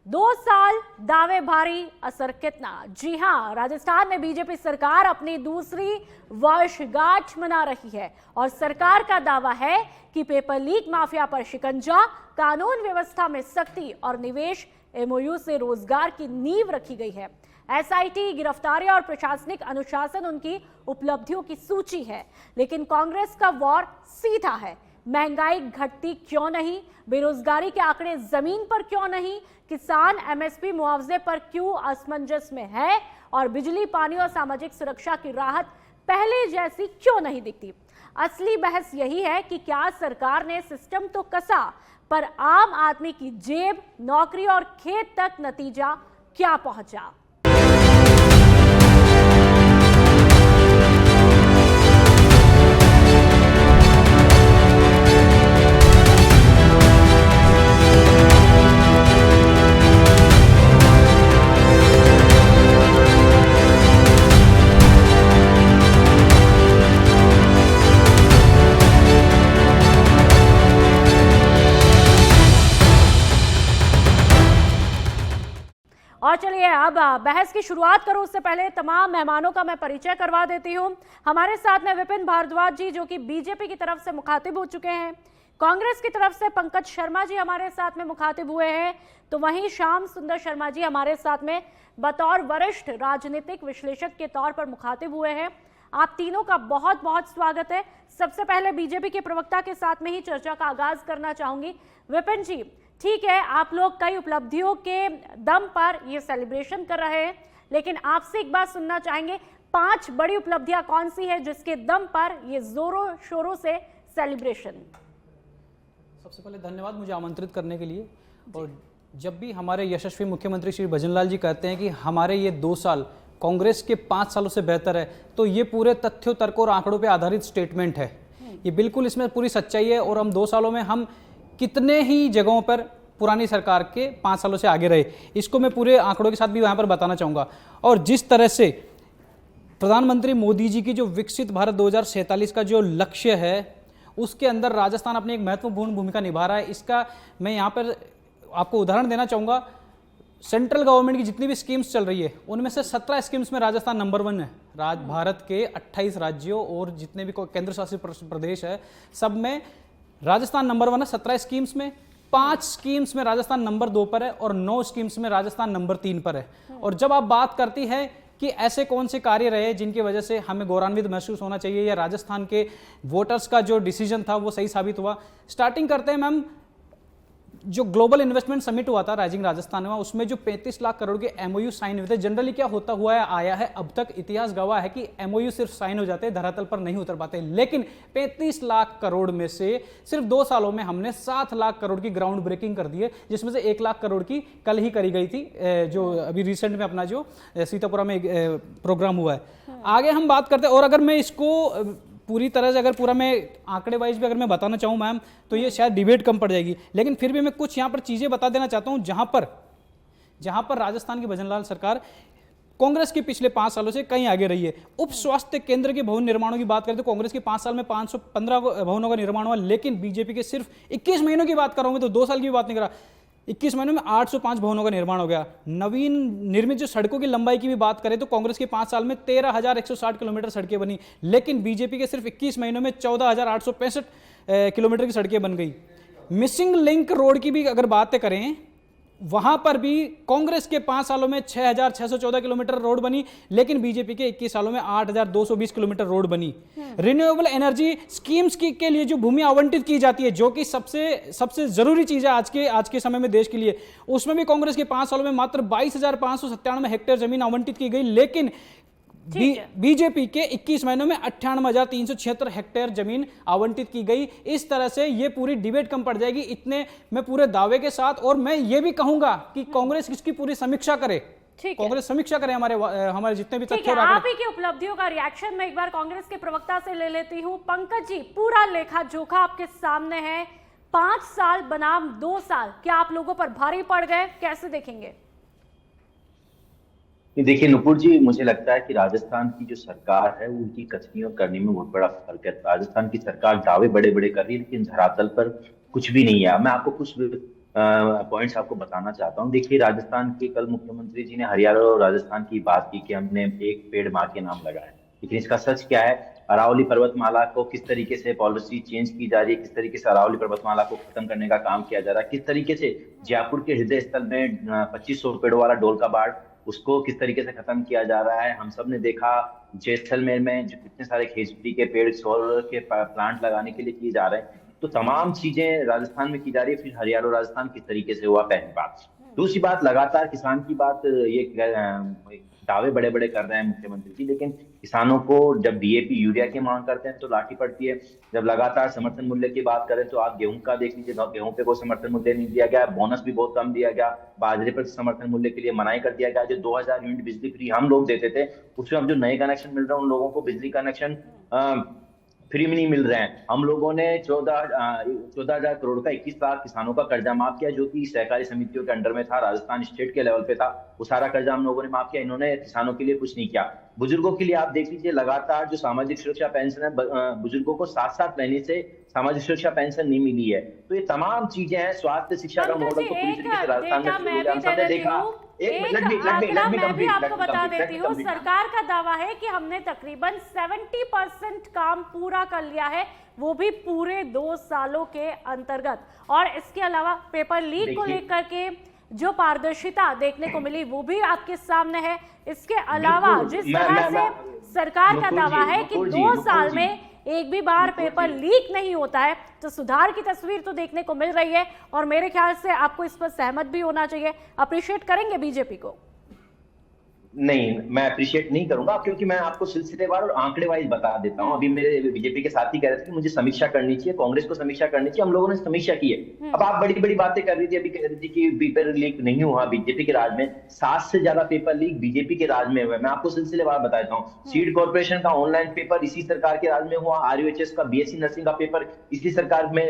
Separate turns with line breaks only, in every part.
2 साल दावे भारी, असर कितना? जी हां, राजस्थान में बीजेपी सरकार अपनी दूसरी वर्षगांठ मना रही है और सरकार का दावा है कि पेपर लीक माफिया पर शिकंजा, कानून व्यवस्था में सख्ती और निवेश एमओयू से रोजगार की नींव रखी गई है। एसआईटी, गिरफ्तारियां और प्रशासनिक अनुशासन उनकी उपलब्धियों की सूची है, लेकिन कांग्रेस का वॉर सीधा है। महंगाई घटती क्यों नहीं? बेरोजगारी के आंकड़े जमीन पर क्यों नहीं? किसान एमएसपी मुआवजे पर क्यों असमंजस में है? और बिजली, पानी और सामाजिक सुरक्षा की राहत पहले जैसी क्यों नहीं दिखती? असली बहस यही है कि क्या सरकार ने सिस्टम तो कसा, पर आम आदमी की जेब, नौकरी और खेत तक नतीजा क्या पहुंचा? और चलिए अब बहस की शुरुआत करूं उससे पहले तमाम मेहमानों का मैं परिचय करवा देती हूं। हमारे साथ में विपिन भारद्वाज जी, जो कि बीजेपी की तरफ से मुखातिब हो चुके हैं। कांग्रेस की तरफ से पंकज शर्मा जी हमारे साथ में मुखातिब हुए हैं। तो वहीं श्याम सुंदर शर्मा जी हमारे साथ में बतौर वरिष्ठ राजनीतिक विश्लेषक के तौर पर मुखातिब हुए हैं। आप तीनों का बहुत बहुत स्वागत है। सबसे पहले बीजेपी के प्रवक्ता के साथ में ही चर्चा का आगाज करना चाहूंगी। विपिन जी, ठीक है, आप लोग कई उपलब्धियों के दम पर ये सेलिब्रेशन कर रहे हैं, लेकिन आपसे एक बात सुनना चाहेंगे, 5 बड़ी उपलब्धियां कौन सी है जिसके दम पर ये जोरों शोरों से सेलिब्रेशन?
सबसे पहले धन्यवाद मुझे आमंत्रित करने के लिए। और जब भी हमारे यशस्वी मुख्यमंत्री श्री भजनलाल जी कहते हैं कि हमारे ये 2 साल कांग्रेस के 5 सालों से बेहतर है, तो ये पूरे तथ्यों, तर्कों और आंकड़ों पे आधारित स्टेटमेंट है। ये बिल्कुल इसमें पूरी सच्चाई है। और हम 2 सालों में हम कितने ही जगहों पर पुरानी सरकार के 5 सालों से आगे रहे, इसको मैं पूरे आंकड़ों के साथ भी वहां पर बताना चाहूँगा। और जिस तरह से प्रधानमंत्री मोदी जी की जो विकसित भारत 2047 का जो लक्ष्य है, उसके अंदर राजस्थान अपनी एक महत्वपूर्ण भूमिका निभा रहा है। इसका मैं यहाँ पर आपको उदाहरण देना चाहूँगा। सेंट्रल गवर्नमेंट की जितनी भी स्कीम्स चल रही है, उनमें से 17 स्कीम्स में राजस्थान नंबर 1 है। भारत के 28 राज्यों और जितने भी केंद्र शासित प्रदेश है, सब में राजस्थान नंबर 1 है। 17 स्कीम्स में 5 स्कीम्स में राजस्थान नंबर 2 पर है और 9 स्कीम्स में राजस्थान नंबर 3 पर है। और जब आप बात करती है कि ऐसे कौन से कार्य रहे जिनकी वजह से हमें गौरवान्वित महसूस होना चाहिए या राजस्थान के वोटर्स का जो डिसीजन था वो सही साबित हुआ, स्टार्टिंग करते हैं मैम। जो ग्लोबल इन्वेस्टमेंट समिट हुआ था राइजिंग राजस्थान में, उसमें जो 35 लाख करोड़ के एमओयू साइन हुए थे। जनरली क्या होता हुआ है आया है, अब तक इतिहास गवाह है कि एमओयू सिर्फ साइन हो जाते हैं, धरातल पर नहीं उतर पाते। लेकिन 35 लाख करोड़ में से सिर्फ 2 सालों में हमने 7 लाख करोड़ की ग्राउंड ब्रेकिंग कर दी है, जिसमें से 1 लाख करोड़ की कल ही करी गई थी, जो अभी रिसेंट में अपना जो सीतापुरा में प्रोग्राम हुआ है। आगे हम बात करते हैं। और अगर मैं इसको पूरी तरह से, अगर पूरा मैं आंकड़े वाइज भी अगर मैं बताना चाहूँ मैम, तो ये शायद डिबेट कम पड़ जाएगी। लेकिन फिर भी मैं कुछ यहाँ पर चीज़ें बता देना चाहता हूँ जहाँ पर राजस्थान की भजनलाल सरकार कांग्रेस के पिछले 5 सालों से कहीं आगे रही है। उप स्वास्थ्य केंद्र के भवन निर्माणों की बात करें तो कांग्रेस के 5 साल में 515 भवनों का निर्माण हुआ, लेकिन बीजेपी के सिर्फ 21 महीनों की बात करूँगी तो 2 साल की बात नहीं करा, 21 महीनों में 805 भवनों का निर्माण हो गया। नवीन निर्मित जो सड़कों की लंबाई की भी बात करें तो कांग्रेस के 5 साल में 13,160 किलोमीटर सड़कें बनी, लेकिन बीजेपी के सिर्फ 21 महीनों में 14,865 किलोमीटर की सड़कें बन गई। मिसिंग लिंक रोड की भी अगर बातें करें, वहां पर भी कांग्रेस के 5 सालों में 6,614 किलोमीटर रोड बनी, लेकिन बीजेपी के 21 सालों में 8,220 किलोमीटर रोड बनी। रिन्यूएबल एनर्जी स्कीम्स के लिए जो भूमि आवंटित की जाती है, जो कि सबसे जरूरी चीज है आज के समय में देश के लिए, उसमें भी कांग्रेस के 5 सालों में मात्र 22,597 हेक्टेयर जमीन आवंटित की गई, लेकिन बीजेपी के 21 महीनों में 98,376 हेक्टेयर जमीन आवंटित की गई। इस तरह से ये पूरी डिबेट कम पड़ जाएगी, इतने मैं पूरे दावे के साथ। और मैं ये भी कहूंगा कि कांग्रेस इसकी पूरी समीक्षा करे, कांग्रेस समीक्षा करे हमारे जितने भी तथ्य।
आप ही की उपलब्धियों का रिएक्शन मैं एक बार कांग्रेस के प्रवक्ता से ले लेती हूं। पंकज जी, पूरा लेखा जोखा आपके सामने है। 5 साल बनाम 2 साल, क्या आप लोगों पर भारी पड़ गए? कैसे देखेंगे?
देखिए नुपुर जी, मुझे लगता है कि राजस्थान की जो सरकार है वो उनकी कथनी और करनी में बहुत बड़ा फर्क है। राजस्थान की सरकार दावे बड़े बड़े कर रही है, लेकिन धरातल पर कुछ भी नहीं है। मैं आपको कुछ पॉइंट्स आपको बताना चाहता हूँ। देखिए, राजस्थान के कल मुख्यमंत्री जी ने हरियाणा और राजस्थान की बात की कि हमने एक पेड़ माँ के नाम लगाया, लेकिन इसका सच क्या है? अरावली पर्वतमाला को किस तरीके से पॉलिसी चेंज की जा रही है, किस तरीके से अरावली पर्वतमाला को खत्म करने का काम किया जा रहा है, किस तरीके से जयपुर के हृदय स्थल में 2500 पेड़ों वाला ढोलका बाड़ उसको किस तरीके से खत्म किया जा रहा है, हम सब ने देखा। जैसलमेर में जो कितने सारे खेजड़ी के पेड़ सौर के प्लांट लगाने के लिए किए जा रहे हैं, तो तमाम चीजें राजस्थान में की जा रही है। फिर हरियाणा और राजस्थान किस तरीके से हुआ, पहली बात। दूसरी बात, लगातार किसान की बात, ये दावे बड़े बड़े कर रहे हैं मुख्यमंत्री जी, लेकिन किसानों को जब डीएपी यूरिया की मांग करते हैं तो लाठी पड़ती है। जब लगातार समर्थन मूल्य की बात करें तो आप गेहूं का देख लीजिए, गेहूं पे कोई समर्थन मूल्य नहीं दिया गया, बोनस भी बहुत कम दिया गया, बाजरे पर समर्थन मूल्य के लिए मनाही कर दिया गया। जो 2000 यूनिट बिजली फ्री हम लोग देते थे, उसमें अब जो नए कनेक्शन मिल रहे हैं उन लोगों को बिजली कनेक्शन फ्री में नहीं मिल रहे हैं। हम लोगों ने 14,000 करोड़ का 21 लाख किसानों का कर्जा माफ किया, जो कि सहकारी समितियों के अंडर में था, राजस्थान स्टेट के लेवल पे था। वो सारा कर्जा हम लोगों ने माफ किया। इन्होंने किसानों के लिए कुछ नहीं किया। बुजुर्गों के लिए आप देख लीजिए, लगातार जो सामाजिक सुरक्षा पेंशन है, बुजुर्गों को 7-7 महीने से सामाजिक सुरक्षा पेंशन नहीं मिली है। तो ये तमाम चीजें हैं। स्वास्थ्य शिक्षा का मॉडल तो पूरी तरीके से राजस्थान में शुरू हो गया, हम सबने देखा।
मैं भी आपको बता देती हूँ, सरकार का दावा है कि हमने तकरीबन 70% काम पूरा कर लिया है, वो भी पूरे 2 सालों के अंतर्गत। और इसके अलावा पेपर लीक को लेकर के जो पारदर्शिता देखने को मिली वो भी आपके सामने है। इसके अलावा जिस तरह से सरकार का दावा है कि 2 साल में एक भी बार पेपर लीक नहीं होता है, तो सुधार की तस्वीर तो देखने को मिल रही है। और मेरे ख्याल से आपको इस पर सहमत भी होना चाहिए। अप्रिशिएट करेंगे बीजेपी को?
नहीं, मैं अप्रिशिएट नहीं करूंगा, क्योंकि मैं आपको सिलसिलेवार और आंकड़े वाइज बता देता हूं। अभी मेरे बीजेपी के साथी कह रहे थे कि मुझे समीक्षा करनी चाहिए, कांग्रेस को समीक्षा करनी चाहिए। हम लोगों ने समीक्षा की है। अब आप बड़ी बड़ी बातें कर रही थी, अभी कह रही थी कि पेपर लीक नहीं हुआ बीजेपी के राज में। 7 से ज्यादा पेपर लीक बीजेपी के राज में हुए। मैं आपको सिलसिलेवार बता देता हूँ। सीड कॉर्पोरेशन का ऑनलाइन पेपर इसी सरकार के राज में हुआ। RUHS का BSc नर्सिंग का पेपर इसी सरकार में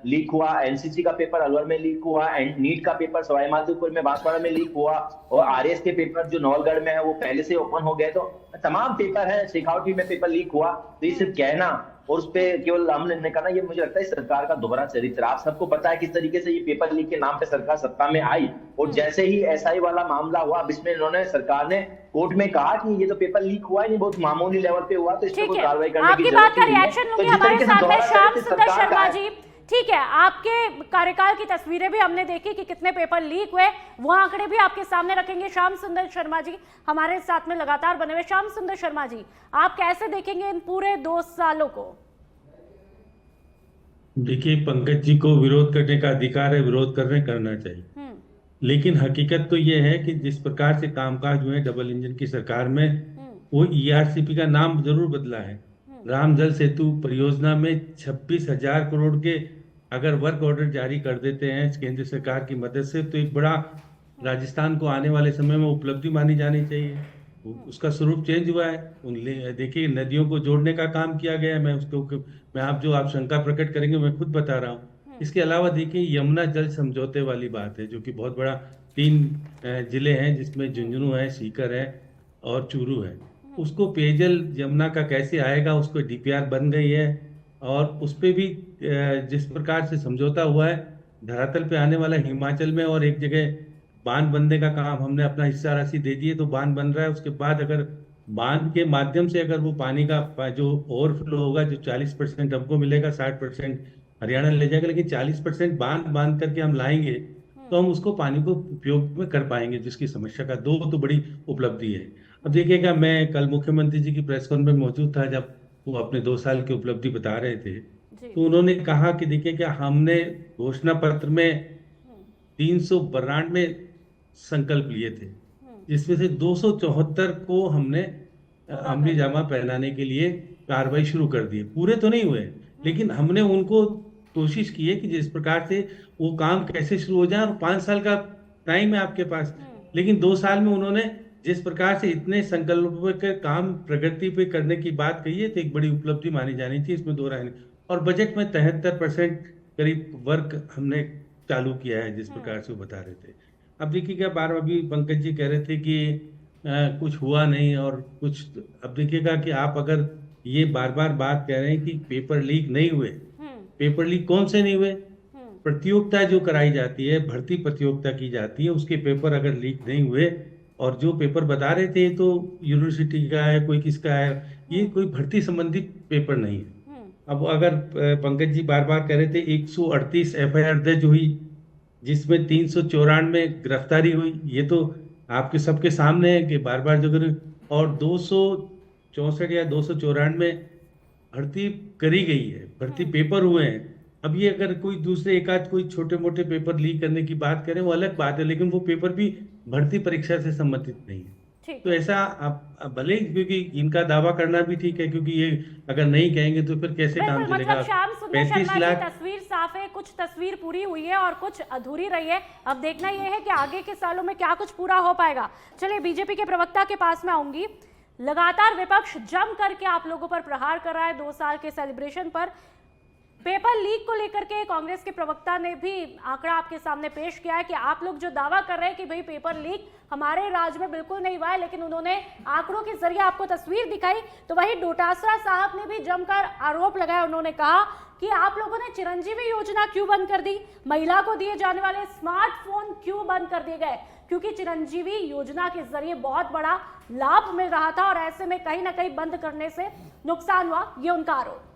लीक हुआ। NCC का पेपर अलवर में लीक हुआ। नीट का पेपर सवाई माधोपुर में बांसवाड़ा में लीक हुआ। और RS के पेपर जो नवलगढ़ में है वो पहले से ओपन हो गए। तो तमाम पेपर है। शेखावटी में पेपर लीक हुआ। तो ये सिर्फ कहना और उस पे केवल नाम लेने का ना, ये मुझे लगता है सरकार का दोहरा चरित्र। आप सबको पता है किस तरीके से ये पेपर लीक के नाम पे सरकार सत्ता में आई। और जैसे ही SI वाला मामला हुआ, अब इसमें इन्होंने, सरकार ने कोर्ट में कहा कि ये तो पेपर लीक हुआ है, बहुत मामूली लेवल पे हुआ, तो इस पर कोई कार्रवाई करने की जरूरत नहीं है।
रिएक्शन लूंगी हमारे साथ में श्याम सुंदर शर्मा जी। ठीक है, आपके कार्यकाल की तस्वीरें भी हमने देखी कि कितने पेपर लीक हुए, वो आंकड़े भी आपके सामने रखेंगे। श्याम सुंदर शर्मा जी हमारे साथ में लगातार बने हुए। श्याम सुंदर शर्मा जी, आप कैसे देखेंगे इन पूरे 2 सालों को?
देखिए, पंकज जी को विरोध करने का अधिकार है, विरोध करना चाहिए। लेकिन हकीकत तो ये है कि जिस प्रकार से कामकाज हुए डबल इंजन की सरकार में, वो ERCP का नाम जरूर बदला है। राम जल सेतु परियोजना में 26,000 करोड़ के अगर वर्क ऑर्डर जारी कर देते हैं केंद्र सरकार की मदद से, तो एक बड़ा राजस्थान को आने वाले समय में उपलब्धि मानी जानी चाहिए। उसका स्वरूप चेंज हुआ है। देखिए, नदियों को जोड़ने का काम किया गया है। मैं आप शंका प्रकट करेंगे, मैं खुद बता रहा हूँ। इसके अलावा देखिए, यमुना जल समझौते वाली बात है, जो कि बहुत बड़ा 3 जिले हैं, जिसमें झुंझुनू है, सीकर है और चूरू है। उसको पेयजल यमुना का कैसे आएगा, उसको DPR बन गई है। और उस पर भी जिस प्रकार से समझौता हुआ है, धरातल पे आने वाला हिमाचल में, और एक जगह बांध बनने का काम हमने अपना हिस्सा राशि दे दी है, तो बांध बन रहा है। उसके बाद अगर बांध के माध्यम से अगर वो पानी का जो ओवरफ्लो होगा, जो 40% हमको मिलेगा, 60% हरियाणा ले जाएगा, लेकिन 40% बांध करके हम लाएंगे, तो हम उसको पानी को उपयोग में कर पाएंगे, जिसकी समस्या का 2 तो बड़ी उपलब्धि है। अब देखिएगा, मैं कल मुख्यमंत्री जी की प्रेस कॉन्फ्रेंस में मौजूद था, जब वो अपने 2 साल की उपलब्धि बता रहे थे, तो उन्होंने कहा कि देखिए, क्या हमने घोषणा पत्र में 392 संकल्प लिए थे, जिसमें से 274 को हमने अमली जामा पहनाने के लिए कार्रवाई शुरू कर दी। पूरे तो नहीं हुए, लेकिन हमने उनको कोशिश की है कि जिस प्रकार से वो काम कैसे शुरू हो जाए। और 5 साल का टाइम है आपके पास, लेकिन 2 साल में उन्होंने जिस प्रकार से इतने संकल्पों के काम प्रगति पे करने की बात कही है, तो एक बड़ी उपलब्धि मानी जानी चाहिए, इसमें 2 राय नहीं। और बजट में 73% करीब वर्क हमने चालू किया है, जिस प्रकार से वो बता रहे थे। अब देखिएगा, बार अभी पंकज जी कह रहे थे कि कुछ हुआ नहीं और कुछ। अब देखिएगा कि आप अगर ये बार बार बात कह रहे हैं कि पेपर लीक नहीं हुए, पेपर लीक कौन से नहीं हुए? प्रतियोगिता जो कराई जाती है, भर्ती प्रतियोगिता की जाती है, उसके पेपर अगर लीक नहीं हुए और जो पेपर बता रहे थे तो यूनिवर्सिटी का है, कोई किसका है, ये कोई भर्ती संबंधी पेपर नहीं है। अब अगर पंकज जी बार बार कह रहे थे 138 एफआईआर दर्ज हुई, जिसमें 394 गिरफ्तारी हुई, ये तो आपके सबके सामने है कि बार बार जो कर, और 264 या 294 भर्ती करी गई है, भर्ती पेपर हुए हैं। अब ये अगर कोई दूसरे एक आध कोई छोटे मोटे पेपर लीक करने की बात करें वो अलग बात है, लेकिन वो पेपर भी भर्ती परीक्षा से संबंधित नहीं है।
ठीक।
तो ऐसा आप भले ही, क्योंकि इनका दावा करना भी ठीक है, क्योंकि ये अगर नहीं कहेंगे तो फिर कैसे काम
बिल्कुल,
चलेगा।
मतलब श्याम सुंदर
35
शर्मा की
लाख
तस्वीर साफ है, कुछ तस्वीर पूरी हुई है और कुछ अधूरी रही है। अब देखना यह है कि आगे के सालों में क्या कुछ पूरा हो पाएगा। चलिए बीजेपी के प्रवक्ता के पास में आऊंगी। लगातार विपक्ष जम करके आप लोगों पर प्रहार कर रहा है 2 साल के सेलिब्रेशन पर। पेपर लीक को लेकर के कांग्रेस के प्रवक्ता ने भी आंकड़ा आपके सामने पेश किया है कि आप लोग जो दावा कर रहे हैं कि भाई पेपर लीक हमारे राज्य में बिल्कुल नहीं हुआ है, लेकिन उन्होंने आंकड़ों के जरिए आपको तस्वीर दिखाई। तो वही डोटासरा साहब ने भी जमकर आरोप लगाया। उन्होंने कहा कि आप लोगों ने चिरंजीवी योजना क्यों बंद कर दी, महिला को दिए जाने वाले स्मार्टफोन क्यों बंद कर दिए गए, क्योंकि चिरंजीवी योजना के जरिए बहुत बड़ा लाभ मिल रहा था और ऐसे में कहीं ना कहीं बंद करने से नुकसान हुआ, ये उनका आरोप।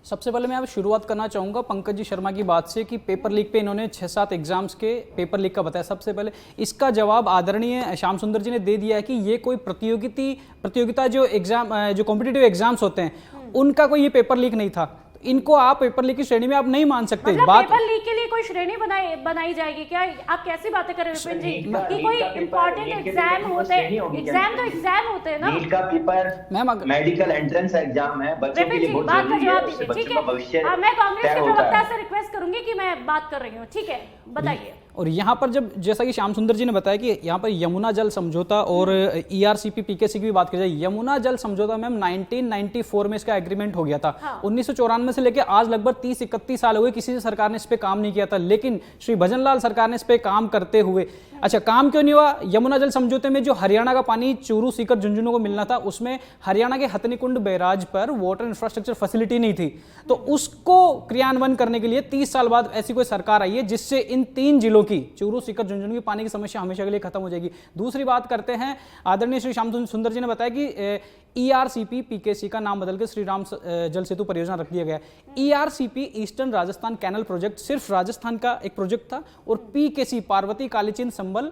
सबसे पहले मैं अब शुरुआत करना चाहूँगा पंकज जी शर्मा की बात से कि पेपर लीक पे इन्होंने 6-7 एग्जाम्स के पेपर लीक का बताया। सबसे पहले इसका जवाब आदरणीय श्याम सुंदर जी ने दे दिया है कि ये कोई प्रतियोगिता जो एग्जाम जो कॉम्पिटिटिव एग्जाम्स होते हैं उनका कोई ये पेपर लीक नहीं था। इनको आप पेपर लीक की श्रेणी में आप नहीं मान सकते।
मतलब
बात
पेपर लीक के लिए कोई श्रेणी बनाई जाएगी क्या? आप कैसी बातें कर रहे हैं विपिन जी कि कोई इंपॉर्टेंट एग्जाम होते हैं? एग्जाम तो एग्जाम होते हैं ना।
नीट का paper
ma'am
medical entrance exam है, बच्चों के लिए बहुत
बात का
जरूरी है,
जवाब
उससे
दीजिए, ठीक
बच्चों का भविष्य
है। मैं कांग्रेस के
तय होता
प्रवक्ता
है।
से रिक्वेस्ट करूंगी कि मैं बात कर रही हूँ, ठीक है, बताइए।
और यहाँ पर जब जैसा कि श्याम सुंदर जी ने बताया कि यहाँ पर यमुना जल समझौता और ईआरसीपी पीकेसी की भी बात की जाए, यमुना जल समझौता मैम 1994 में इसका एग्रीमेंट हो गया था। 1994 से लेकर आज लगभग 30-31 साल हो गए, किसी सरकार ने इस पे काम नहीं किया था। लेकिन श्री भजनलाल सरकार ने इस पे काम करते हुए, अच्छा काम क्यों नहीं हुआ? यमुना जल समझौते में जो हरियाणा का पानी चूरू सीकर झुंझुनू को मिलना था, उसमें हरियाणा के हथनीकुंड बैराज पर वाटर इंफ्रास्ट्रक्चर फैसिलिटी नहीं थी, तो उसको क्रियान्वयन करने के लिए 30 साल बाद ऐसी कोई सरकार आई है जिससे इन 3 जिलों की चूरू सीकर झुंझुनू की पानी की समस्या हमेशा के लिए खत्म हो जाएगी। दूसरी बात करते हैं, आदरणीय श्री श्याम सुंदर जी ने बताया कि ईआरसीपी पीकेसी का नाम बदलकर श्री राम जल सेतु परियोजना रख दिया गया। ERCP eastern Rajasthan canal project सिर्फ राजस्थान का एक प्रोजेक्ट था और पीकेसी पार्वती कालीचंद संबल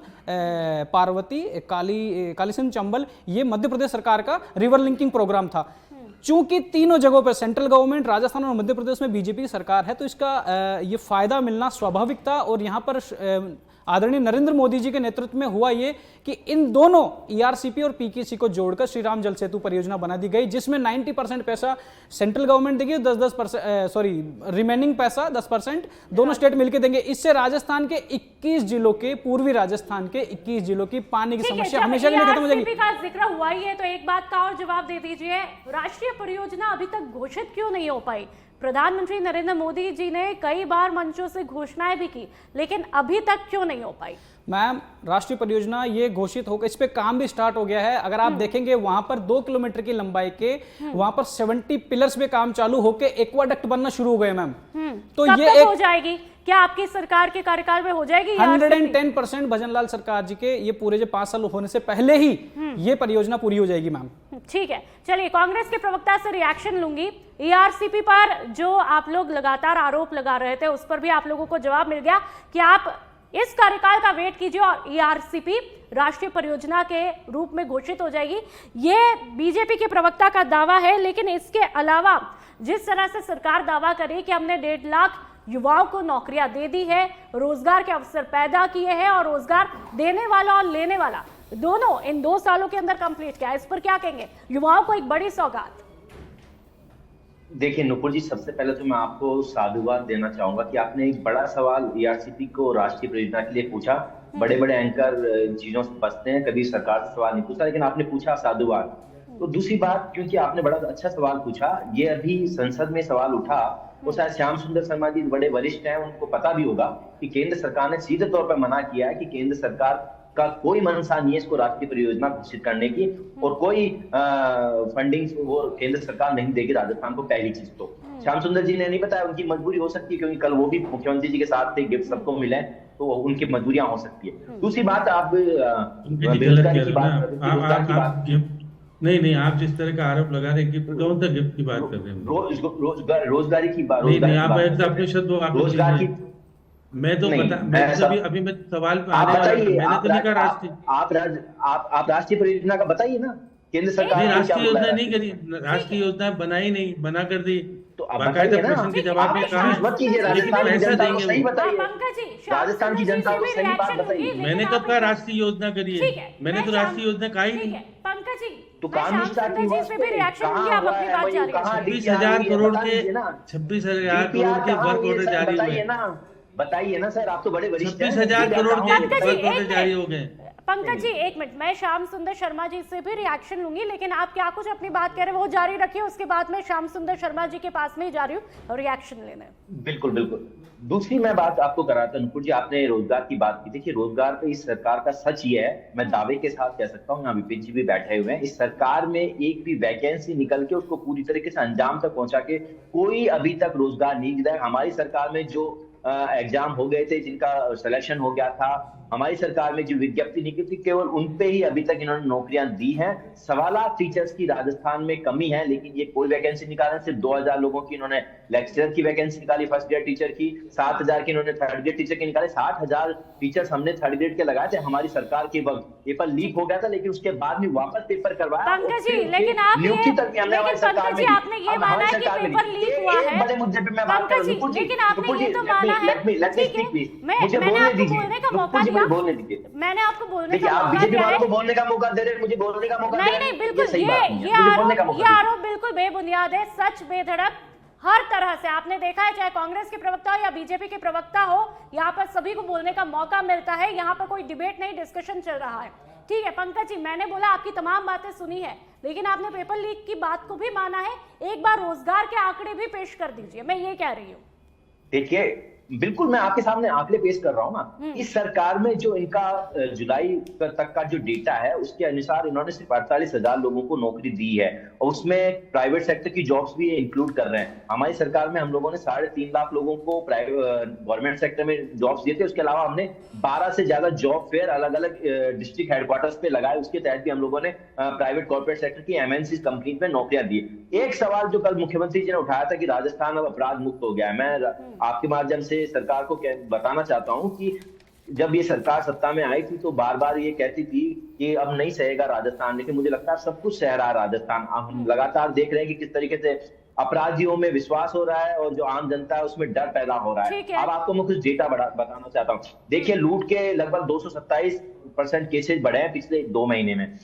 पार्वती कालीचंद चंबल ये मध्य प्रदेश सरकार का रिवर लिंकिंग प्रोग्राम था। चूंकि तीनों जगहों पर सेंट्रल गवर्नमेंट राजस्थान और मध्य प्रदेश में बीजेपी की सरकार है, तो इसका ये फायदा मिलना स्वाभाविक था। और यहाँ पर आदरणीय नरेंद्र मोदी जी के नेतृत्व में हुआ ये कि इन दोनों ईआरसीपी और पीकेसी को जोड़कर श्री राम जल सेतु परियोजना बना दी गई, जिसमें 90% पैसा सेंट्रल गवर्नमेंट देगी, 10% रिमेनिंग पैसा 10% दोनों स्टेट मिलकर देंगे। इससे राजस्थान के 21 जिलों के पूर्वी राजस्थान के 21 जिलों की पानी की समस्या हमेशा के लिए खत्म हो जाएगी।
का जिक्र हुआ ही है तो एक बात का और जवाब दे दीजिए, राष्ट्रीय परियोजना अभी तक घोषित क्यों नहीं हो पाई? प्रधानमंत्री नरेंद्र मोदी जी ने कई बार मंचों से घोषणाएं भी की, लेकिन अभी तक क्यों नहीं हो पाई?
मैम राष्ट्रीय परियोजना ये घोषित होकर इस पे काम भी स्टार्ट हो गया है। अगर आप देखेंगे वहां पर 2 किलोमीटर की लंबाई के वहां पर 70 पिलर्स पे काम चालू होकर एक्वाडक्ट बनना शुरू हो गए मैम।
तो
ये
तक हो जाएगी क्या? आपकी सरकार के कार्यकाल में हो जाएगी?
110% भजनलाल सरकार जी के ये पूरे जो 5 साल होने से पहले ही ये परियोजना पूरी हो जाएगी मैम।
ठीक है, चलिए कांग्रेस के प्रवक्ता से रिएक्शन लूंगी। ईआरसीपी पर जो आप लोग लगातार आरोप लगा रहे थे उस पर भी आप लोगों को जवाब मिल गया कि आप इस कार्यकाल का वेट कीजिए और ईआरसीपी राष्ट्रीय परियोजना के रूप में घोषित हो जाएगी। ये बीजेपी के प्रवक्ता का दावा है, लेकिन इसके अलावा जिस तरह से सरकार दावा करे कि हमने 1.5 लाख युवाओं को नौकरियां दे दी है, रोजगार के अवसर पैदा किए हैं और रोजगार देने वाला और लेने वाला दोनों इन 2 सालों के अंदर कंप्लीट किया, इस पर क्या कहेंगे? युवाओं को एक बड़ी सौगात।
देखिए नुपुर जी, सबसे पहले तो मैं आपको साधुवाद देना चाहूंगा कि आपने एक बड़ा सवाल ईआरसीपी को राष्ट्रीय परियोजना के लिए पूछा। बड़े बड़े एंकर इन चीजों से बचते हैं, कभी सरकार से सवाल नहीं पूछा, लेकिन आपने पूछा, साधुवाद। तो दूसरी बात, क्योंकि आपने बड़ा अच्छा सवाल पूछा, ये अभी संसद में सवाल उठा, वो शायद श्याम सुंदर शर्मा जी बड़े वरिष्ठ हैं, उनको पता भी होगा कि केंद्र सरकार ने सीधे तौर पर मना किया है कि केंद्र सरकार का कोई मंशा नहीं है इसको राष्ट्रीय परियोजना घोषित करने की, और कोई फंडिंग वो केंद्र सरकार नहीं देगी राजस्थान को। पहली चीज तो श्याम सुंदर जी ने नहीं बताया, उनकी मजबूरी हो सकती है, क्योंकि कल वो भी मुख्यमंत्री जी के साथ थे, गिफ्ट सबको मिले, तो उनकी मजबूरियां हो सकती है। दूसरी बात, आप बेरोजगारी की बात,
नहीं, आप जिस तरह का आरोप लगा रहे हैं, कौन सा गिफ्ट की बात कर रहे हैं?
रोजगारी की बात,
नहीं, आप अपने शब्द
रोजगार की,
मैं तो अभी मैं सवाल पे आने वाला, मैंने तो नहीं कहा राष्ट्रीय,
आप राष्ट्रीय परियोजना का बताइए ना, केंद्र सरकार ने
राष्ट्रीय योजना नहीं करी, राष्ट्रीय योजना बनाई नहीं, बना कर दी,
तो
बाकायदा प्रश्न के जवाब में कहा, लेकिन पैसा देंगे
राजस्थान की जनता को सही बात बताइए।
मैंने कब कहा राष्ट्रीय योजना करिए? मैंने तो राष्ट्रीय योजना कहा ही नहीं।
पंकज जी,
तो काम
जी से भी रिएक्शन होंगे, आप अपनी बात जारी रखिए।
26,000 करोड़ के 26,000 करोड़ के वर्क ऑर्डर जारी हुए,
बताइए ना सर, आप तो बड़े वरिष्ठ हैं।
26,000 करोड़ के वर्क ऑर्डर जारी हो गए।
पंकज जी एक मिनट, मैं श्याम सुंदर शर्मा जी से भी रिएक्शन लूंगी, लेकिन आप क्या कुछ अपनी बात कह रहे हैं वो जारी रखिए, उसके बाद मैं श्याम सुंदर शर्मा जी के पास में ही जा रही हूँ रिएक्शन लेने।
बिल्कुल बिल्कुल। दूसरी मैं बात आपको कराता हूँ, नुपुर जी, आपने रोजगार की बात की। देखिए, रोजगार पे इस सरकार का सच ये है, मैं दावे के साथ कह सकता हूँ, यहाँ विपिन जी भी बैठे हुए हैं, इस सरकार में एक भी वैकेंसी निकल के उसको पूरी तरीके से अंजाम तक पहुंचा के कोई अभी तक रोजगार नहीं दिया। हमारी सरकार में जो एग्जाम हो गए थे, जिनका सिलेक्शन हो गया था, हमारी सरकार में जो विज्ञप्ति निकली थी, केवल उनपे ही अभी तक इन्होंने नौकरियां दी हैं। 1.25 लाख टीचर्स की राजस्थान में कमी है, लेकिन ये कोई वैकेंसी निकाला, सिर्फ 2,000 लोगों की इन्होंने लेक्चरर की वैकेंसी निकाली, फर्स्ट ग्रेड टीचर की, 7,000 की इन्होंने थर्ड ग्रेड टीचर की निकाले। 60,000 टीचर्स हमने थर्ड ग्रेड के लगाए थे हमारी सरकार के वक्त। पेपर लीक हो गया था, लेकिन उसके बाद में वापस पेपर करवाया।
पंकज जी, लेकिन आप
नियुक्ति तक भी हमने हमारी सरकार में,
आपने ये माना है कि पेपर लीक हुआ है,
बड़े मुद्दे पे मैं बात कर रहा हूं,
लेकिन आपने ये तो माना है,
मुझे बोलने दीजिए, बोलने दीजिए,
मैंने आपको बोलने का
आप
मौका
बीजेपी
दिया
वालों
है।
को बोलने का मौका दे रहे हैं, मुझे बोलने का मौका
नहीं, बिल्कुल ये आरोप बिल्कुल बेबुनियाद है, सच बेधड़क हर तरह से। आपने देखा है, चाहे कांग्रेस के प्रवक्ता हो या बीजेपी के प्रवक्ता हो, यहाँ पर सभी को बोलने का मौका मिलता है, यहाँ पर कोई डिबेट नहीं, डिस्कशन चल रहा है। ठीक है पंकज जी, मैंने बोला आपकी तमाम बातें सुनी है, लेकिन आपने पेपर लीक की बात को भी माना है। एक बार रोजगार के आंकड़े भी पेश कर दीजिए, मैं ये कह रही हूँ।
देखिए, बिल्कुल मैं आपके सामने आंकड़े पेश कर रहा हूं ना। इस सरकार में जो इनका जुलाई तक का जो डेटा है, उसके अनुसार इन्होंने सिर्फ 48,000 लोगों को नौकरी दी है, और उसमें प्राइवेट सेक्टर की जॉब्स भी इंक्लूड कर रहे हैं। हमारी सरकार में हम लोगों ने 3.5 लाख लोगों को गवर्नमेंट सेक्टर में जॉब्स दिए थे। उसके अलावा हमने 12 से ज्यादा जॉब फेयर अलग अलग डिस्ट्रिक्ट हेडक्वार्टर्स पे लगाए। उसके तहत भी हम लोगों ने प्राइवेट कॉर्पोरेट सेक्टर की MNC कंपनी में नौकरियां दी। एक सवाल जो कल मुख्यमंत्री जी ने उठाया था कि राजस्थान अब अपराध मुक्त हो गया है, मैं आपके माध्यम से सरकार को बताना चाहता हूं कि जब ये सरकार सत्ता में आई थी तो बार बार ये कहती थी कि अब नहीं सहेगा राजस्थान, लेकिन मुझे लगता है सब कुछ सह रहा है राजस्थान। हम लगातार देख रहे हैं कि किस तरीके से अपराधियों में विश्वास हो रहा है और जो आम जनता है उसमें डर पैदा हो रहा है। अब आपको मैं कुछ डेटा बताना चाहता हूँ। देखिए, लूट के लगभग 227% केसेज बढ़े हैं पिछले 2 महीने में।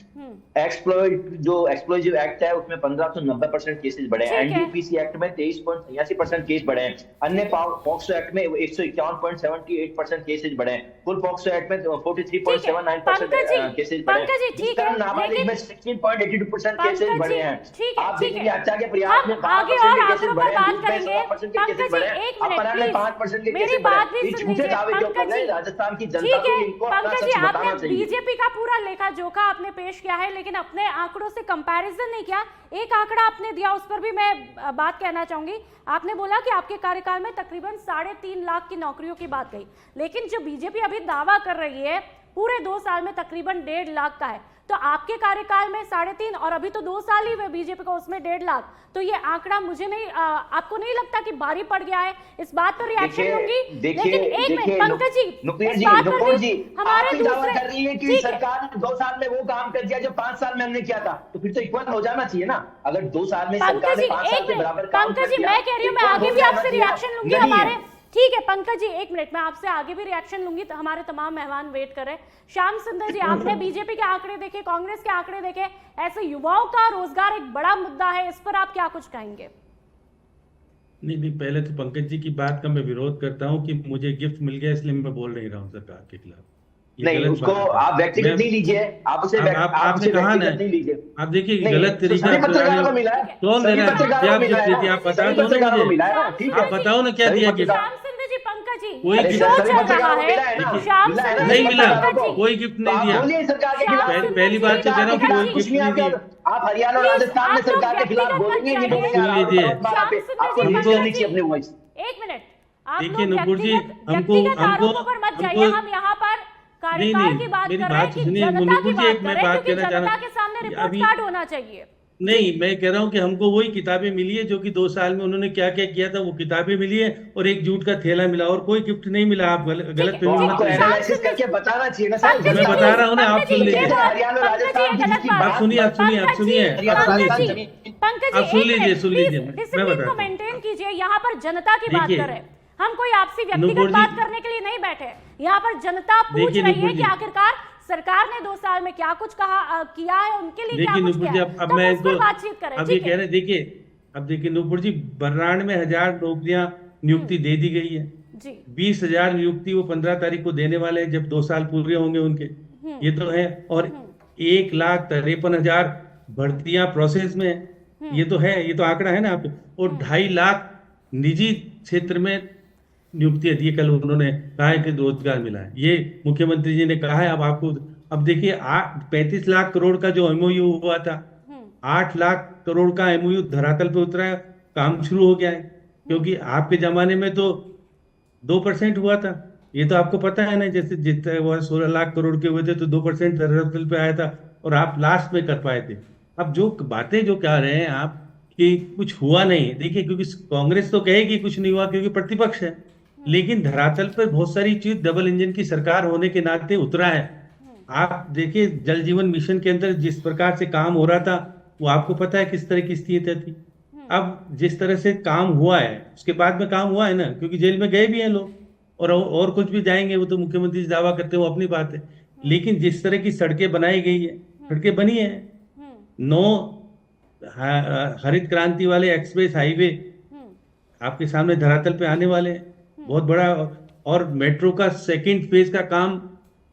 जो एक्सप्लोजिव एक्ट है उसमें 1590% केसेज बढ़े हैं। NDPC एक्ट में 23.83% केस बढ़े हैं। अन्य पॉक्सो एक्ट में 151.78% केसेज बढ़े हैं। कुल पॉक्सो एक्ट में 43.79% केसेज बढ़े हैं। नाबालिग में 16.82% केसेज बढ़े हैं। आप देखिए, हत्या के प्रयास में
आगे और आंकड़ों पर बात करेंगे। पंकज जी एक मिनट,
5% के
मेरी बात भी सुनिए।
राजस्थान की जनता को इनको अपना सच बताना चाहिए।
बीजेपी का पूरा लेखा जोखा आपने पेश किया है, लेकिन अपने आंकड़ों से कंपैरिजन नहीं किया। एक आंकड़ा आपने दिया, उस पर भी मैं बात कहना चाहूंगी। आपने बोला कि आपके कार्यकाल में तकरीबन 3.5 लाख की नौकरियों की बात कही, लेकिन जो बीजेपी अभी दावा कर रही है पूरे 2 साल में तकरीबन 1.5 लाख का है, तो आपके कार्यकाल में 3.5 और अभी तो 2 साल ही हुए बीजेपी को, उसमें 1.5 लाख। तो ये आंकड़ा मुझे नहीं, आपको नहीं लगता कि भारी पड़ गया है? इस बात पर रिएक्शन लूंगी, लेकिन एक मिनट पंकज जी,
हमारे दूसरे कर रही है कि सरकार ने 2 साल में वो काम कर दिया जो 5 साल में हमने किया था, तो फिर तो इक्वल हो जाना चाहिए ना। अगर 2 साल में सरकार ने 5 साल के बराबर काम कर दिया,
मैं कह रही हूँ, मैं आगे भी आपसे रिएक्शन लूंगी हमारे। ठीक है पंकज जी, एक मिनट, मैं आपसे आगे भी रिएक्शन लूंगी, तो हमारे तमाम मेहमान वेट कर रहे हैं। श्याम सुंदर जी, आपने बीजेपी के आंकड़े देखे, कांग्रेस के आंकड़े देखे, ऐसे युवाओं का रोजगार एक बड़ा मुद्दा है, इस पर आप क्या कुछ कहेंगे?
नहीं, पहले तो पंकज जी की बात का मैं विरोध करता हूं कि मुझे गिफ्ट मिल गया इसलिए मैं बोल नहीं रहा हूं सरकार के खिलाफ।
नहीं, उसको आप व्यक्तिगत नहीं लीजिए, आपसे
आपने कहा ना,
नहीं लीजिए।
आप देखिए गलत तरीका कौन दे रहा है, आप बताओ ना क्या दिया गिफ्ट।
पंकज जी
कोई
ये
गिफ्ट
शो
सभी
चल
पत्रकारों
रहा
को
है,
मिला है ना?
श्याम
मिला है
सुंदर
ना
नहीं
जी,
सभी
मिला,
पत्रकारों को?
कोई गिफ्ट
तो
नहीं
आप
दिया।
बोलिए सरकार के खिलाफ।
पहली बात तो कह रहा हूँ, कोई
कुछ
गिफ्ट
नहीं
नहीं
आपके,
दिया।
आप हरियाणा और
प्लीज
राजस्थान में
आप लोग
सरकार के खिलाफ
व्यक्तिगत मत
बोलेंगे नहीं
जाइए।
बोलेंगे?
सुन लीजिए,
वहाँ पे
श्याम सुंदर
आपको
जी,
नीचे
हमको-
करनी चाहिए अपनी वॉइस।
एक मिनट, आप
देखिए
लोग
नुपुर जी,
व्यक्तिगत आरोपों पर मत जाइए। हम यहाँ पर
नहीं
कार्यकाल
नहीं,
की बात
मेरी
कर रहे हैं
बात
कि
सुनिए
जनता
नुपुर
की
जी,
बात
एक
कर
मैं
रहे हैं,
बात
क्योंकि
कहना चाह
जनता
रहा
के
हूँ
सामने रिपोर्ट
अभी।
कार्ड होना चाहिए।
नहीं, मैं कह रहा हूँ कि हमको वही किताबें मिली है जो कि 2 साल में उन्होंने क्या क्या किया था, वो किताबें मिली है और एक जूट का थैला मिला, और कोई गिफ्ट नहीं मिला। आप गलत
तो
फहमी मत
आपको
कीजिए।
एनालिसिस करके बताना चाहिए ना सर।
पंकज जी,
मैं बता रहा हूँ ना, आप
पंकज जी,
सुन
ये
लीजिए।
बात-
हरियाणा और
पंकज जी,
राजस्थान की
ये गलत
जिसकी
बात
आप
है।
सुनिए, आप सुनिए, आप
पंकज जी,
सुनिए,
हरियाणा
आप सुनिए।
पंकज जी,
जमीन-
पंकज
आप
जी,
सुन
एक
लीजिए,
मिनट,
सुन
प्लीज
लीजिए, मैं
डिसिप्लिन
बताता
को
हूँ।
मेंटेन कीजिए। यहाँ पर जनता की बात
देखिए,
कर रहे हैं, हम कोई आपसी
नुपुर
व्यक्तिगत
जी-
बात करने के लिए नहीं बैठे। यहाँ पर जनता पूछ
देखिए
रही
नुपुर
है कि
जी-
आखिरकार सरकार ने 2 साल में क्या कुछ किया है, उनके लिए क्या
देखिए
कुछ
नुपुर
किया
जी,
है,
अब
तो
मैं
हम उस पर
इनको
बातचीत करें।
अब ये
ठीक
कह
है,
रहे, देखिए, अब देखिए नुपुर जी, 92,000 नौकरियां नियुक्ति दे दी गई है।
जी
20,000 नियुक्ति वो 15 तारीख को देने वाले हैं, जब 2 साल पूरे होंगे उनके। ये तो है। और 1,53,000 भर्तियां प्रोसेस में है। ये तो है, ये तो आंकड़ा है ना आप। और 2.5 लाख निजी क्षेत्र में नियुक्तियां दी, कल उन्होंने कहा है कि रोजगार मिला है, ये मुख्यमंत्री जी ने कहा है। अब आपको, अब देखिए, 35 लाख करोड़ का जो एमओयू हुआ था, 8 लाख करोड़ का एमओयू धरातल पे उतरा है, काम शुरू हो गया है। क्योंकि आपके जमाने में तो 2% हुआ था, ये तो आपको पता है ना। जैसे जितने वो 16 लाख करोड़ के हुए थे तो 2% धरातल पे आया था, और आप लास्ट में कर पाए थे। अब जो बातें जो कह रहे हैं आप कि कुछ हुआ नहीं, देखिए, क्योंकि कांग्रेस तो कहेगी कुछ नहीं हुआ क्योंकि प्रतिपक्ष है, लेकिन धरातल पर बहुत सारी चीज डबल इंजन की सरकार होने के नाते उतरा है। आप देखिए, जल जीवन मिशन के अंदर जिस प्रकार से काम हो रहा था, वो आपको पता है किस तरह की स्थिति थी। अब जिस तरह से काम हुआ है, उसके बाद में काम हुआ है ना, क्योंकि जेल में गए भी हैं लोग, और कुछ भी जाएंगे, वो तो मुख्यमंत्री जी दावा करते हैं, वो अपनी बात है। लेकिन जिस तरह की सड़कें बनाई गई है, सड़कें बनी है, 9 हरित क्रांति वाले एक्सप्रेस हाईवे आपके सामने धरातल पे आने वाले हैं, बहुत बड़ा। और मेट्रो का 2nd फेज का काम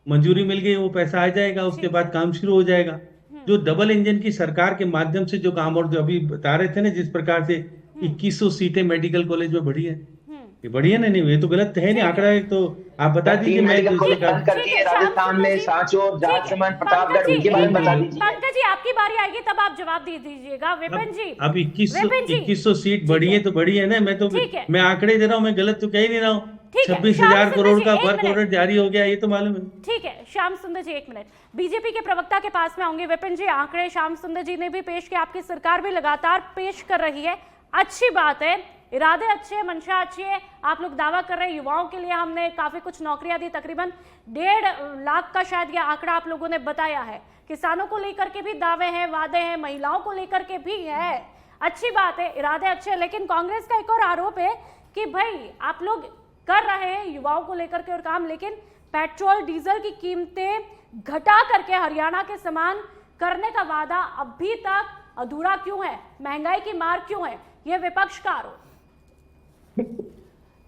मंजूरी मिल गई, वो पैसा आ जाएगा, उसके बाद काम शुरू हो जाएगा। जो डबल इंजन की सरकार के माध्यम से जो काम, और जो अभी बता रहे थे ना, जिस प्रकार से 2100 सीटें मेडिकल कॉलेज में बढ़ी है, ये बढ़ी है ना? नहीं, ये तो गलत है नहीं आंकड़ा है। तो आप बता दीजिए।
3
मैं
मेडिकल कॉलेज
दूसरी
बंद कर दिए राजस्थान में, सांचौर, जाटसमंद, प्रतापगढ़, उनके बारे में बता दीजिए।
पंकज जी, आपकी बारी आएगी तब आप जवाब दे दीजिएगा। विपिन जी,
अब
विपिन जी,
2100 सीट बढ़ी है तो बढ़ी है ना। मैं तो,
ठीक है।
मैं आंकड़े दे रहा हूँ, मैं गलत तो कह ही नहीं रहा हूँ।
ठीक है,
26,000
श्याम
करोड़
सुंदर
का
जी, एक
वर्क
मिनट।
ऑर्डर जारी हो गया, ये तो मालूम है।
ठीक है, श्याम सुंदर जी, 1 मिनट, बीजेपी के प्रवक्ता के पास में आऊंगे। विपिन जी, आंकड़े श्याम सुंदर जी ने भी पेश किए, आपकी सरकार भी लगातार पेश कर रही है, अच्छी बात है, इरादे अच्छे हैं, मंशा अच्छी है। आप लोग दावा कर रहे हैं युवाओं के लिए हमने काफी कुछ नौकरियां दी, तकरीबन 1.5 लाख का शायद यह आंकड़ा आप लोगों ने बताया है। किसानों को लेकर के भी दावे हैं, वादे हैं, महिलाओं को लेकर के भी है, अच्छी बात है, इरादे अच्छे हैं। लेकिन कांग्रेस का एक और आरोप है कि भाई आप लोग कर रहे हैं युवाओं को लेकर के और काम, लेकिन पेट्रोल डीजल की कीमतें घटा करके हरियाणा के समान करने का वादा अभी तक अधूरा क्यों है? महंगाई की मार क्यों है? यह विपक्ष का आरोप।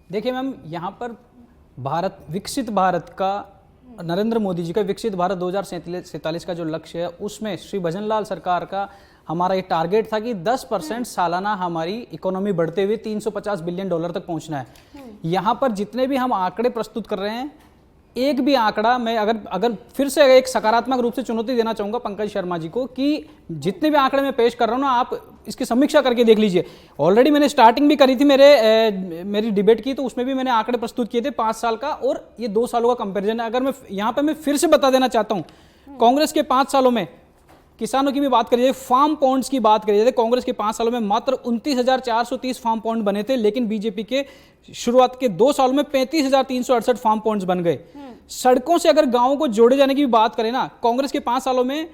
देखिए मैम, यहाँ पर विकसित भारत का, नरेंद्र मोदी जी का विकसित भारत 2047 का जो लक्ष्य है, उसमें श्री भजनलाल सरकार का हमारा ये टारगेट था कि 10% सालाना हमारी इकोनॉमी बढ़ते हुए $350 बिलियन तक पहुंचना है। यहाँ पर जितने भी हम आंकड़े प्रस्तुत कर रहे हैं, एक भी आंकड़ा मैं अगर फिर से एक सकारात्मक रूप से चुनौती देना चाहूंगा पंकज शर्मा जी को कि जितने भी आंकड़े मैं पेश कर रहा हूं ना, आप इसकी समीक्षा करके देख लीजिए। ऑलरेडी मैंने स्टार्टिंग भी करी थी मेरी डिबेट की, तो उसमें भी मैंने आंकड़े प्रस्तुत किए थे 5 साल का और ये 2 सालों का कंपेरिजन है। अगर मैं यहाँ पे मैं फिर से बता देना चाहता हूँ, कांग्रेस के 5 सालों में किसानों की भी बात करिए, फार्म पॉन्ड्स की बात करिए, कांग्रेस के 5 सालों में मात्र 29,430 फार्म पॉन्ड बने थे, लेकिन बीजेपी के शुरुआत के 2 सालों में 35,368 फार्म पॉन्ड्स बन गए। सड़कों से अगर गांवों को जोड़े जाने की भी बात करें ना, कांग्रेस के 5 सालों में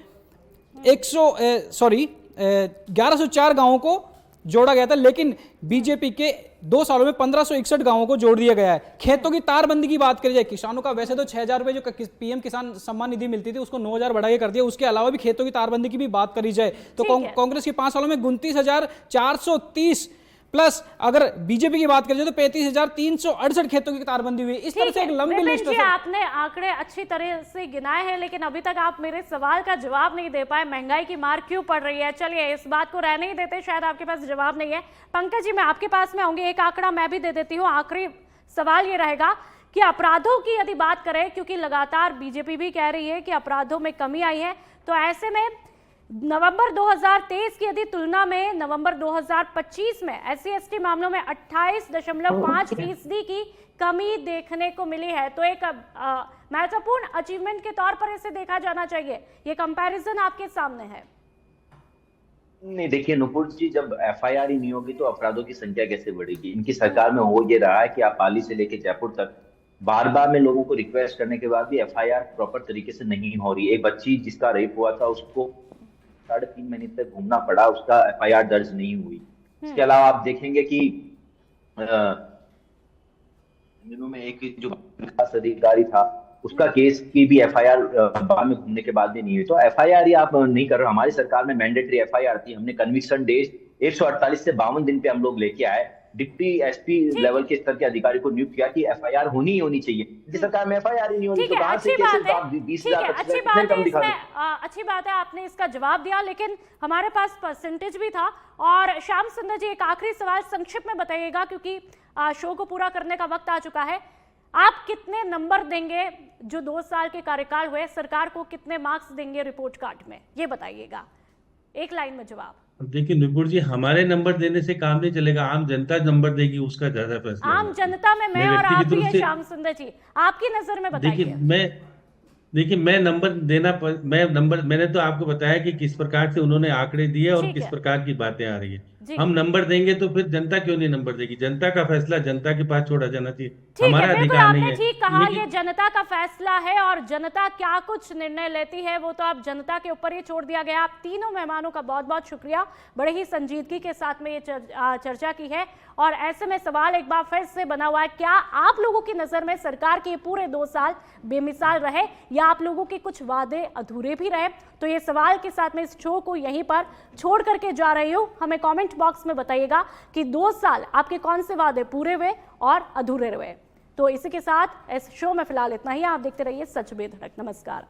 1104 गांवों को जोड़ा गया था, लेकिन बीजेपी के 2 सालों में 1561 गांवों को जोड़ दिया गया है। खेतों की तारबंदी की बात करी जाए, किसानों का वैसे तो 6,000 रुपए जो पीएम किसान सम्मान निधि मिलती थी, उसको 9,000 बढ़ा के कर दिया। उसके अलावा भी खेतों की तारबंदी की भी बात करी जाए तो कांग्रेस के 5 सालों में 29,430 प्लस, अगर बीजेपी की बात करें तो 35,368 खेतों की तारबंदी हुई। इस तरह से एक लंबी लिस्ट है।
आपने आंकड़े अच्छी तरह से गिनाए हैं, लेकिन अभी तक आप मेरे सवाल का जवाब नहीं दे पाए, महंगाई की मार क्यों पड़ रही है? चलिए, इस बात को रहने ही देते, शायद आपके पास जवाब नहीं है। पंकज जी, मैं आपके पास में आऊंगी, एक आंकड़ा मैं भी दे देती हूँ, आखिरी सवाल ये रहेगा कि अपराधों की यदि बात करें, क्योंकि लगातार बीजेपी भी कह रही है कि अपराधों में कमी आई है, तो ऐसे में नवंबर 2023 की यदि तुलना में नवंबर 2025 में SC/ST मामलों में 28.5% की कमी देखने को मिली है। तो एक महत्वपूर्ण अचीवमेंट के तौर पर इसे देखा जाना चाहिए। ये कंपैरिजन आपके सामने है।
नहीं, देखिए नुपुर जी, जब FIR ही नहीं होगी तो अपराधों की संख्या कैसे बढ़ेगी। इनकी सरकार में हो ये रहा है कि आप पाली से लेके जयपुर तक बार बार में लोगों को रिक्वेस्ट करने के बाद भी FIR प्रॉपर तरीके से नहीं हो रही। एक बच्ची जिसका रेप हुआ था उसको 3.5 महीने तक घूमना पड़ा, उसका FIR दर्ज नहीं हुई। इसके अलावा आप देखेंगे कि दिनों में एक जो विकास अधिकारी था उसका केस की भी FIR बाद में घूमने के बाद भी नहीं हुई। तो FIR ही आप नहीं कर रहे। हमारी सरकार में मैंडेटरी FIR थी, हमने कन्विक्शन डेज 148 से 52 दिन पे हम लोग लेके आए। डिप्टी SP लेवल के स्तर के अधिकारी को नियुक्त किया कि FIR होनी ही होनी चाहिए। इनकी सरकार में FIR ही नहीं होनी, तो कहां से कैसे आप 20,000
अच्छी बात है, आपने इसका जवाब दिया, लेकिन हमारे पास परसेंटेज भी था। और श्याम सुंदर जी, एक आखिरी सवाल संक्षिप्त में बताइएगा, क्योंकि शो को पूरा करने का वक्त आ चुका है। आप कितने नंबर देंगे जो 2 साल के कार्यकाल हुए, सरकार को कितने मार्क्स देंगे रिपोर्ट कार्ड में, ये बताइएगा, एक लाइन में जवाब।
देखिए नुपुर जी, हमारे नंबर देने से काम नहीं चलेगा, आम जनता नंबर देगी, उसका ज्यादा फैसला।
आम जनता में मैं और आप भी है श्याम सुंदर जी, आपकी नजर में बताइए।
मैंने तो आपको बताया कि किस प्रकार से उन्होंने आंकड़े दिए और किस प्रकार की बातें आ रही है। हम नंबर देंगे तो फिर जनता क्यों नहीं नंबर देगी? जनता का फैसला जनता के पास छोड़ा जाना चाहिए, हमारा अधिकार नहीं है।
ठीक कहा, ये जनता का फैसला है और जनता क्या कुछ निर्णय लेती है वो तो आप जनता के ऊपर ही छोड़ दिया गया। आप तीनों मेहमानों का बहुत बहुत शुक्रिया, बड़े ही संजीदगी के साथ में ये चर्चा की है। और ऐसे में सवाल एक बार फिर से बना हुआ है, क्या आप लोगों की नजर में सरकार के पूरे 2 साल बेमिसाल रहे या आप लोगों के कुछ वादे अधूरे भी रहे? तो ये सवाल के साथ में इस शो को यहीं पर छोड़ करके जा रही हूं। हमें कमेंट बॉक्स में बताइएगा कि 2 साल आपके कौन से वादे पूरे हुए और अधूरे रहे। तो इसी के साथ इस शो में फिलहाल इतना ही। आप देखते रहिए सच बे धड़क। नमस्कार।